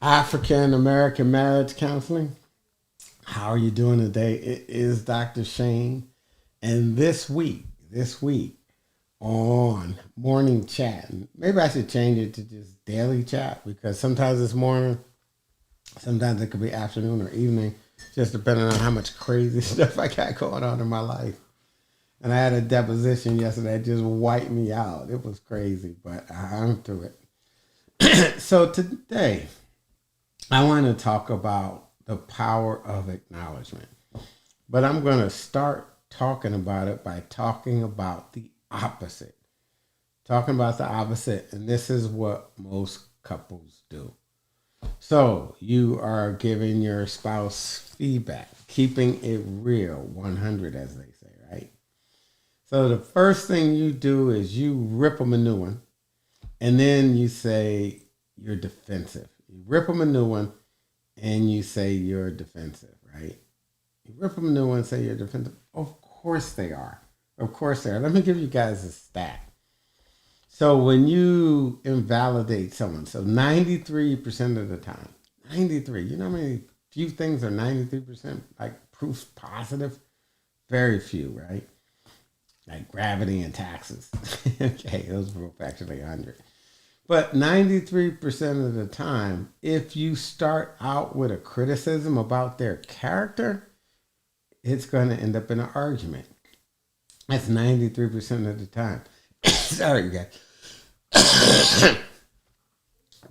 African American Marriage Counseling. How are you doing today? It is Dr. Shane, and this week on morning chat, maybe I should change it to just daily chat because sometimes it's morning, sometimes it could be afternoon or evening, just depending on how much crazy stuff I got going on in my life. And I had a deposition yesterday that just wiped me out. It was crazy, but I'm through it. So today, I want to talk about the power of acknowledgement. But I'm going to start talking about it by talking about the opposite. Talking about the opposite, and this is what most couples do. So, you are giving your spouse feedback, keeping it real, 100 as they say, right? So, the first thing you do is you rip them a new one, and then you say you're defensive. You rip them a new one, and you say you're defensive, right? You rip them a new one and say you're defensive. Of course they are. Of course they are. Let me give you guys a stat. So when you invalidate someone, so 93% of the time, 93, you know how many few things are 93% like proof positive? Very few, right? Like gravity and taxes. Okay, those were actually 100. But 93% of the time, if you start out with a criticism about their character, it's going to end up in an argument. That's 93% of the time. Sorry, guys.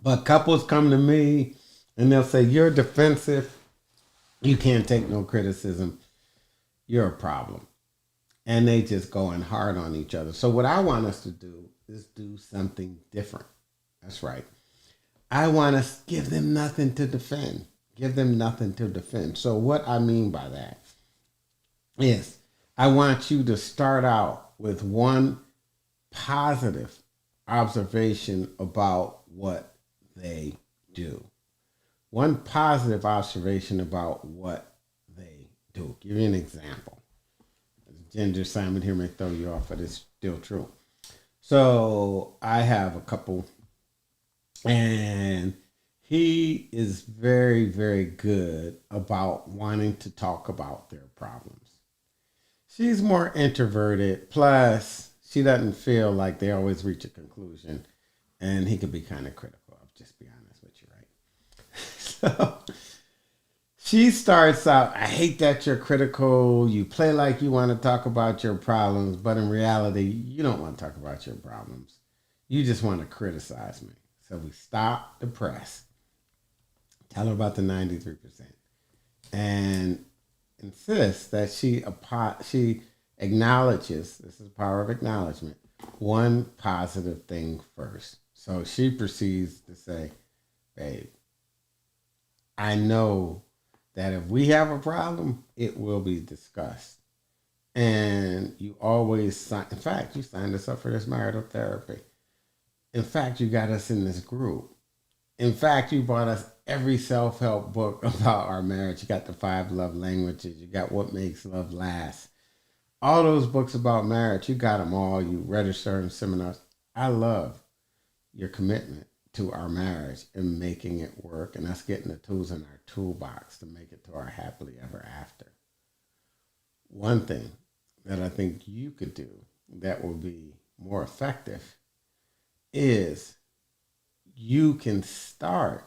But couples come to me and they'll say, you're defensive. You can't take no criticism. You're a problem. And they just going hard on each other. So what I want us to do is do something different. That's right. I want to give them nothing to defend. Give them nothing to defend. So what I mean by that is I want you to start out with one positive observation about what they do. One positive observation about what they do. Give you an example. Ginger Simon here may throw you off, but it's still true. So I have a couple, and he is very, very good about wanting to talk about their problems. She's more introverted, plus she doesn't feel like they always reach a conclusion, and he can be kind of critical. I'll just be honest with you, right? So she starts out, I hate that you're critical. You play like you want to talk about your problems, but in reality, you don't want to talk about your problems. You just want to criticize me. So we stop the press. Tell her about the 93%. And insist that she acknowledges, this is the power of acknowledgement, one positive thing first. So she proceeds to say, babe, I know that if we have a problem, it will be discussed. And you always sign, in fact, you signed us up for this marital therapy. In fact, you got us in this group. In fact, you bought us every self help book about our marriage. You got the 5 love languages, you got What Makes Love Last. All those books about marriage, you got them all. You register in seminars. I love your commitment to our marriage and making it work and us getting the tools in our toolbox to make it to our happily ever after. One thing that I think you could do that will be more effective is you can start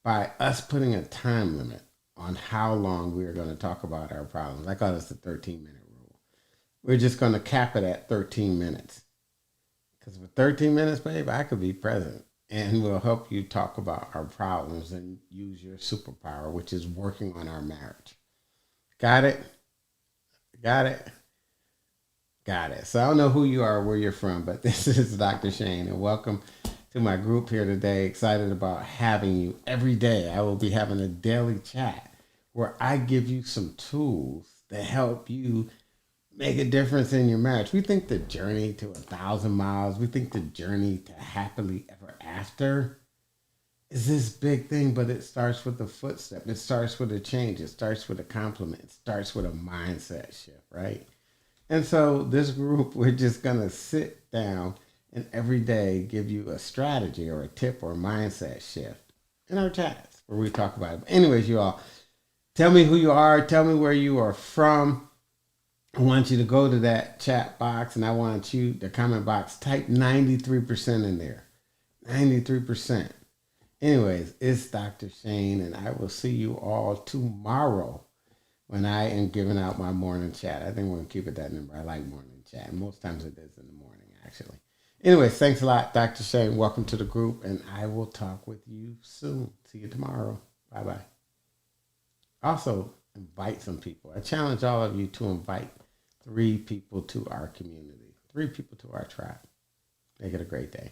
by us putting a time limit on how long we're going to talk about our problems. I call this the 13-minute rule. We're just going to cap it at 13 minutes. Because for 13 minutes, babe, I could be present and we'll help you talk about our problems and use your superpower, which is working on our marriage. Got it? Got it? Got it. So I don't know who you are, where you're from, but this is Dr. Shane, and welcome to my group here today. Excited about having you every day. I will be having a daily chat where I give you some tools that help you make a difference in your marriage. We think the journey to 1,000 miles, we think the journey to happily ever after is this big thing, but it starts with a footstep. It starts with a change. It starts with a compliment. It starts with a mindset shift, right? And so this group, we're just going to sit down and every day give you a strategy or a tip or a mindset shift in our chats. where we talk about it. But anyways, you all, tell me who you are. Tell me where you are from. I want you to go to that chat box, and I want you, the comment box, type 93% in there. 93%. Anyways, it's Dr. Shane, and I will see you all tomorrow when I am giving out my morning chat. I think we're going to keep it that number. I like morning chat. Most times it is in the morning, actually. Anyways, thanks a lot, Dr. Shane. Welcome to the group, and I will talk with you soon. See you tomorrow. Bye-bye. Also, invite some people. I challenge all of you to invite 3 people to our community, 3 people to our tribe. Make it a great day.